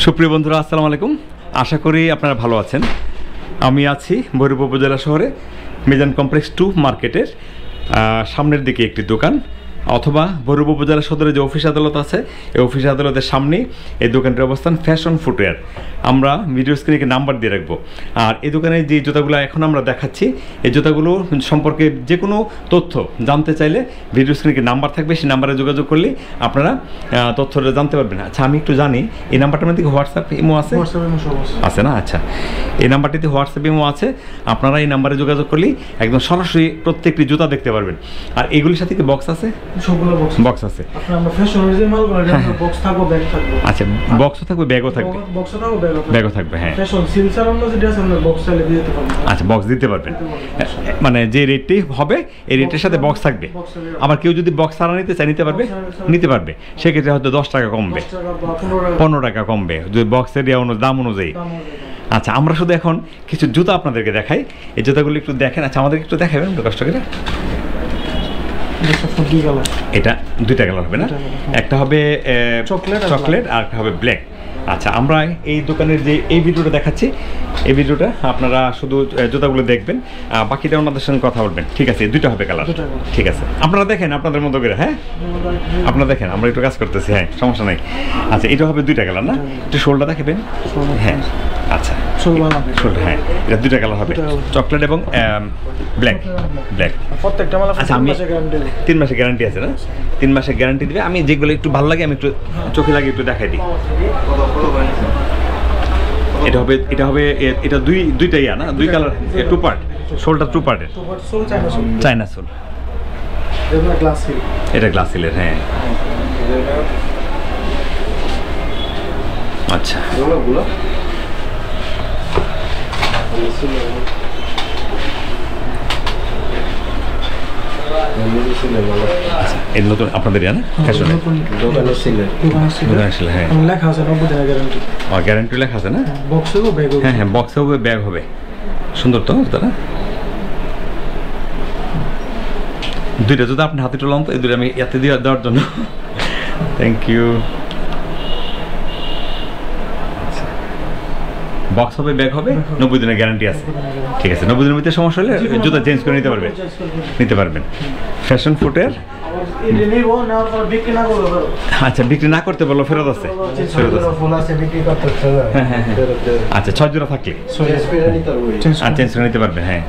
সুপ্রিয় বন্ধুরা, আসসালামু আলাইকুম। আশা করি আপনারা ভালো আছেন। আমি আছি ভৈরব উপজেলা শহরে মিজান কমপ্লেক্স 2 মার্কেটের সামনের দিকে একটি দোকান, অথবা ভৈরব উপজেলা সদরে যে অফিস আদালত আছে এই অফিস আদালতের সামনেই এই দোকানটির অবস্থান। Fashion footwear. আমরা ভিডিও স্ক্রিনে নাম্বার দিয়ে রাখবো। আর এই দোকানে যে জুতাগুলো এখন আমরা দেখাচ্ছি, এই জুতাগুলো সম্পর্কে যে কোনো তথ্য জানতে চাইলে ভিডিও স্ক্রিনে নাম্বার থাকবে, সেই নাম্বারে যোগাযোগ করলে আপনারা তথ্যটা জানতে পারবেন। আচ্ছা, আমি একটু জানি এই নাম্বারটার মধ্যে হোয়াটসঅ্যাপ ইমো আছে? আছে না? আচ্ছা, এই নাম্বারটিতে হোয়াটসঅ্যাপ ইমো আছে। আপনারা এই নাম্বারে যোগাযোগ করলেই একদম সরাসরি প্রত্যেকটি জুতা দেখতে পারবেন। আর এগুলির সাথে কি বক্স আছে? সবগুলো বক্স আছে। আমরা ফ্যাশনের যে মালগুলো বক্স থাকবে, ব্যাগ থাকবে। আচ্ছা, বক্সও থাকবে, ব্যাগও থাকবে। বক্সও থাকবে, ব্যাগও থাকবে। হ্যাঁ, ফ্যাশন সিলসার অন্য যেটা আছে আমরা বক্স চাইলে দিয়ে দিতে পারবো। আচ্ছা, বক্স দিতে পারবেন। মানে যে রেটটি হবে এই রেটের সাথে বক্স থাকবে। আবার কেউ যদি বক্স ছাড়া নিতে চায় নিতে পারবে। সেক্ষেত্রে হয়তো 10 টাকা কমবে, 15 টাকা কমবে যদি বক্সের দাম অনুযায়ী। আচ্ছা, আমরা শুধু এখন কিছু জুতা আপনাদেরকে দেখাই। এই জুতাগুলো একটু দেখেন। আচ্ছা, আমাদেরকে একটু দেখাবেন একটু কষ্ট করে। এটা দুইটা কালার হবে না? একটা হবে চকলেট আর একটা হবে ব্ল্যাক। আচ্ছা, আমরা এই দোকানের যে এই ভিডিওটা দেখাচ্ছি, এই ভিডিওটা আপনারা শুধু জুতাগুলো দেখবেন, বাকিটা ওনাদের সঙ্গে কথা বলবেন। ঠিক আছে? দুইটা হবে কালার। ঠিক আছে, আপনারা দেখেন আপনাদের মতো করে। হ্যাঁ, আপনারা দেখেন, আমরা একটু কাজ করতেছি। হ্যাঁ, সমস্যা নাই। আচ্ছা, এটা হবে দুইটা কালার না? একটু শোলটা দেখাবেন। হ্যাঁ, আচ্ছা, শোল। হ্যাঁ, এটা দুইটা কালার হবে, চকলেট এবং ব্ল্যাক। প্রত্যেকটা মাল। আচ্ছা, আমি 3 মাসের গ্যারান্টি আছে না? 3 মাসের গ্যারান্টি দিবে। আমি যেগুলো একটু ভালো লাগে আমি একটু চোখে লাগে একটু দেখাই দিই। এটা হবে এটা দুইটাই না? দুই কালার, 2 পার্ট। শোলটা 2 পার্টের, চায়না শোল। এটা গ্লাস হিলের। হ্যাঁ, আচ্ছা। এই নতুন আপনাদের না? হ্যাঁ, লেখা আছে 90 দিনের গ্যারান্টি। গ্যারান্টি লেখা আছে না? হ্যাঁ হ্যাঁ, বক্সে হবে, ব্যাগ হবে। সুন্দর তো তারা। দুইটা জুতা আপনি হাতে তুললাম তো, এই দুটো আমি এতে দেওয়ার জন্য। Thank you. বক্স হবে, ব্যাগ হবে, 90 দিনের গ্যারান্টি আছে। ঠিক আছে, 90 দিনের মধ্যে সমস্যা হলে জুতা চেঞ্জ করে নিতে পারবেন। ফ্যাশন ফুটের। আচ্ছা, বিক্রি না করতে বললো ফেরত আছে। হ্যাঁ হ্যাঁ, আচ্ছা, 6 জোড়া থাকলে চেঞ্জ করে নিতে পারবেন। হ্যাঁ,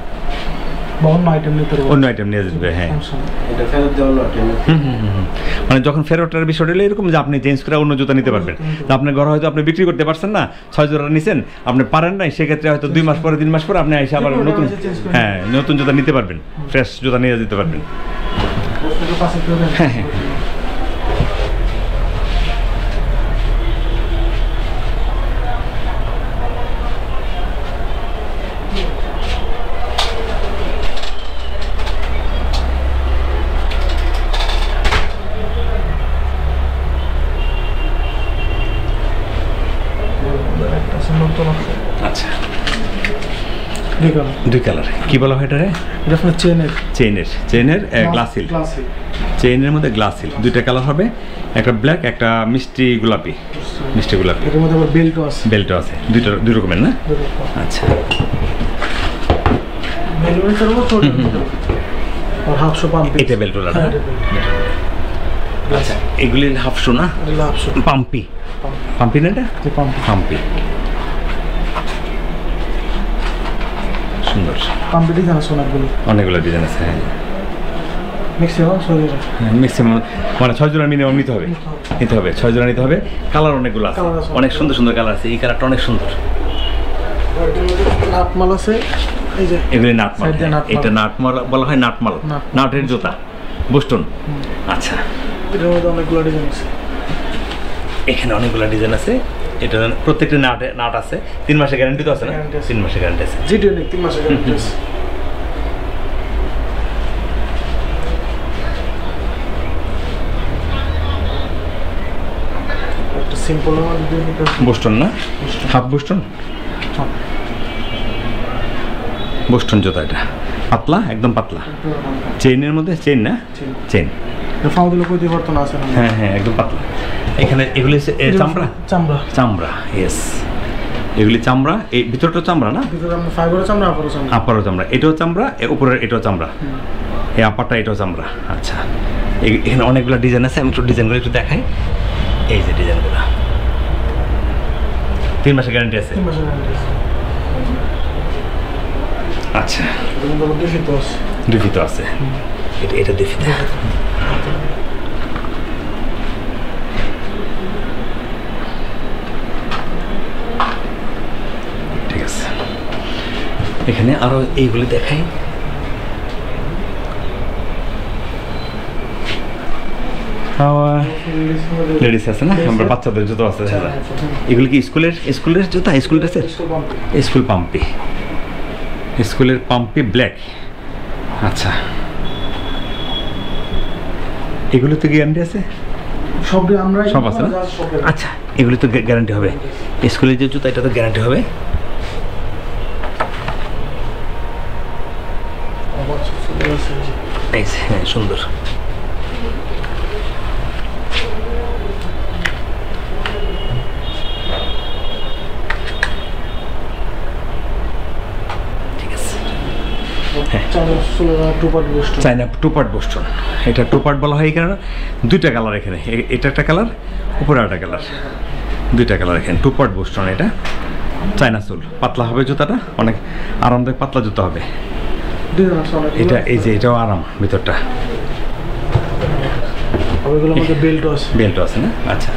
অন্য আইটেম নিয়ে যাবে। হ্যাঁ, মানে যখন ফেরতের বিষয়টা হলো এরকম যে আপনি চেঞ্জ করে অন্য জুতা নিতে পারবেন। আপনার ঘরে হয়তো আপনি বিক্রি করতে পারছেন না, 6 জোড়া নিছেন, আপনি পারেন নাই, সেক্ষেত্রে হয়তো 2 মাস পরে 3 মাস পরে আপনি এসে আবার নতুন জুতা নিতে পারবেন, ফ্রেশ জুতা নিয়ে যেতে পারবেন। হ্যাঁ হ্যাঁ, আচ্ছা, দুই কালার। কি বলা হয় এটারে? চেইনের গ্লাস হিল। চেইনের মধ্যে গ্লাস হিল, দুইটা কালার হবে, একটা ব্ল্যাক, একটা মিষ্টি গোলাপি। এর মধ্যে আবার বেল্টও আছে। দুই রকমের না? আচ্ছা, এটা বেল্টওয়ালা না? আচ্ছা, এগুলি হাফ শু না? পাম্পি না? এটা পাম্পি। সুন্দর পাম্পি ডিজাইন আছে, অনেকগুলো ডিজাইন আছে। হ্যাঁ, ম্যাক্সিমাম মানে 6 জোড়া মিনিমাম নিতে হবে। 6 জোড়া নিতে হবে। কালার অনেকগুলো আছে, অনেক সুন্দর সুন্দর কালার আছে। এই কালারটা অনেক সুন্দর। নাটমাল আছে, এগুলি নাটমাল। এটা নাটমাল বলা হয়, নাটমাল, নাটের জুতা, বোস্টন। আচ্ছা, এখানে অনেকগুলো ডিজাইন আছে। এটা প্রত্যেকটা নাট আছে। 3 মাসের গ্যারান্টি তো আছে না? 3 মাসের গ্যারান্টি আছে। 3 মাসের গ্যারান্টি আছে। একটা সিম্পল বোস্টন না? Half Boston. বোস্টন জুতা, এটা পাতলা, একদম পাতলা। চেইনের মধ্যে চেইন না? চেইন। হ্যাঁ হ্যাঁ, একদম পাতলা। এখানে এগুলি চামড়া চামড়া চামড়া ইয়েস, এগুলি চামড়া, এই ভিতরটা চামড়া না, ভিতরে আমরা ফাইবারের চামড়া, আপারও চামড়া, এটাও চামড়া, উপরের এটাও চামড়া, এই আপারটা এটাও চামড়া। আচ্ছা, এখানে অনেকগুলো ডিজাইন আছে, আমি একটু ডিজাইনগুলো একটু দেখাই। এই যে ডিজাইনগুলো 3 মাসের গ্যারান্টি আছে। 3 মাসের গ্যারান্টি আছে। আচ্ছা, দুই ফিট আছে, এটা দুই ফিট। ঠিক আছে, এখানে আরো এইগুলি দেখাই। লেডিস আছে না, আমরা বাচ্চাদের জুতো আছে। এগুলি কি স্কুলের জুতা? স্কুল ড্রেসের, স্কুল পাম্পি, স্কুলের পাম্পি ব্ল্যাক। আচ্ছা, এগুলো তো গ্যারান্টি আছে, সব আছে না? আচ্ছা, এগুলি তো গ্যারান্টি হবে। স্কুলের যে জুতা, এটা তো গ্যারান্টি হবে। হ্যাঁ, সুন্দর। চায়না টু পার্ট বোস্টন, এটা টু পার্ট বলা হয় এই কারণে, দুইটা কালার এখানে, এটা একটা কালার, উপরে একটা কালার, দুইটা কালার এখানে। টু পার্ট বোস্টন, এটা চায়না সোল, পাতলা হবে জুতাটা, অনেক আরামদায়ক পাতলা জুতা হবে এটা। এই যে এটাও আরাম, ভিতরটা বেল্টও আছে না? আচ্ছা,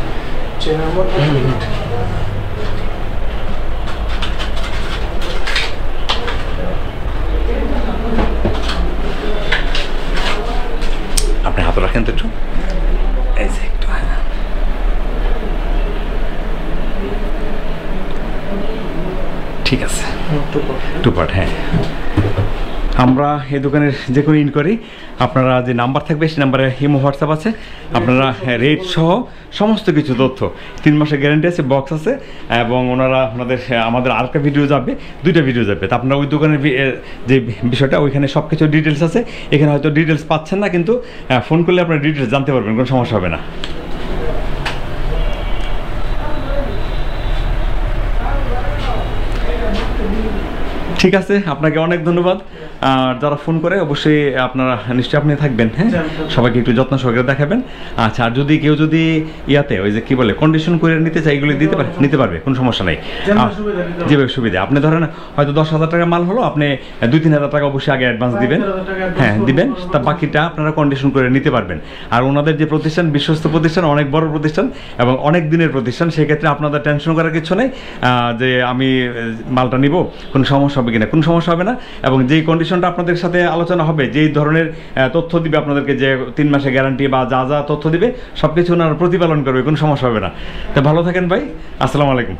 আপনি হাতে রাখেন তো একটু, এই যে একটু, ঠিক আছে, টু পার্ট। হ্যাঁ, আমরা এই দোকানের যে কোনো ইনকোয়ারি, আপনারা যে নাম্বার থাকবে সেই নাম্বারে ইমো হোয়াটসঅ্যাপ আছে, আপনারা রেট সহ সমস্ত কিছু তথ্য, 3 মাসের গ্যারান্টি আছে, বক্স আছে, এবং ওনারা আমাদের আরেকটা ভিডিও যাবে, 2টা ভিডিও যাবে। তা আপনারা ওই দোকানের যে বিষয়টা, ওইখানে সব কিছু ডিটেলস আছে। এখানে হয়তো ডিটেলস পাচ্ছেন না, কিন্তু ফোন করলে আপনারা ডিটেলস জানতে পারবেন, কোনো সমস্যা হবে না। ঠিক আছে, আপনাকে অনেক ধন্যবাদ। আর যারা ফোন করে অবশ্যই আপনারা নিশ্চয়ই আপনি থাকবেন, হ্যাঁ, সবাইকে একটু যত্ন সহকারে দেখাবেন। আচ্ছা, আর যদি কেউ যদি ইয়াতে ওই যে কি বলে কন্ডিশন করে নিতে চাই, এগুলি নিতে পারবে, কোনো সমস্যা নেই, যেভাবে সুবিধা। আপনি ধরেন হয়তো 10,000 টাকা মাল হলো, আপনি 2-3 হাজার টাকা অবশ্যই আগে অ্যাডভান্স দিবেন, হ্যাঁ দিবেন, তা বাকিটা আপনারা কন্ডিশন করে নিতে পারবেন। আর ওনাদের যে প্রতিষ্ঠান, বিশ্বস্ত প্রতিষ্ঠান, অনেক বড় প্রতিষ্ঠান এবং অনেক দিনের প্রতিষ্ঠান, সেক্ষেত্রে আপনাদের টেনশন করার কিছু নেই যে আমি মালটা নিব, কোনো সমস্যা হবে কিনা, কোনো সমস্যা হবে না। এবং যেই কন্ডিশনটা আপনাদের সাথে আলোচনা হবে, যেই ধরনের তথ্য দিবে আপনাদেরকে, যে 3 মাসের গ্যারান্টি বা যা যা তথ্য দিবে, সব কিছু ওনারা প্রতিপালন করবে, কোনো সমস্যা হবে না। তো ভালো থাকেন ভাই, আসসালামু আলাইকুম।